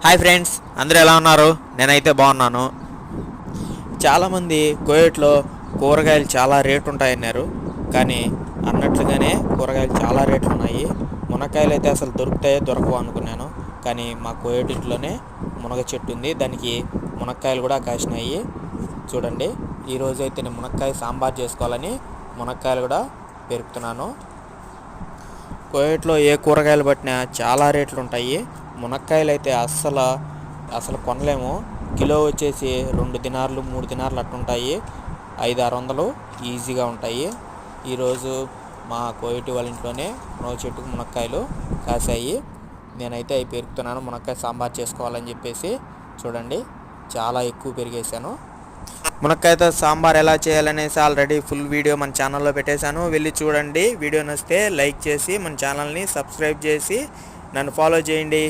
Hi friends, అందరూ ఎలా ఉన్నారు? నేనైతే బాగున్నాను. చాలామంది కోయేట్లో కూరగాయలు చాలా రేటు ఉంటాయన్నారు, కానీ అన్నట్లుగానే కూరగాయలు చాలా రేట్లు ఉన్నాయి. మునక్కాయలు అయితే అసలు దొరకవు అనుకున్నాను, కానీ మా కోయేటింట్లోనే మునగ చెట్టు ఉంది, దానికి మునక్కాయలు కూడా కాసినాయి. చూడండి, ఈరోజు అయితే నేను మునక్కాయ సాంబార్ చేసుకోవాలని మునక్కాయలు కూడా పెరుకుతున్నాను. కోయేట్లో ఏ కూరగాయలు పట్టినా చాలా రేట్లు ఉంటాయి. మునక్కాయలు అయితే అసలు కొనలేము. కిలో వచ్చేసి 2 దినార్లు 3 దినార్లు అట్టుంటాయి. 500-600 ఈజీగా ఉంటాయి. ఈరోజు మా కోయేటి వాళ్ళ ఇంట్లోనే మునగ చెట్టుకు మునక్కాయలు కాసాయి. నేనైతే అవి పెరుగుతున్నాను మునక్కాయ సాంబార్ చేసుకోవాలని చెప్పేసి. చూడండి, చాలా ఎక్కువ పెరిగేశాను. మునక్కాయతో సాంబార్ ఎలా చేయాలనేసి ఆల్రెడీ ఫుల్ వీడియో మన ఛానల్లో పెట్టేశాను, వెళ్ళి చూడండి. వీడియో నచ్చితే లైక్ చేసి మన ఛానల్ని సబ్స్క్రైబ్ చేసి నన్ను ఫాలో చేయండి.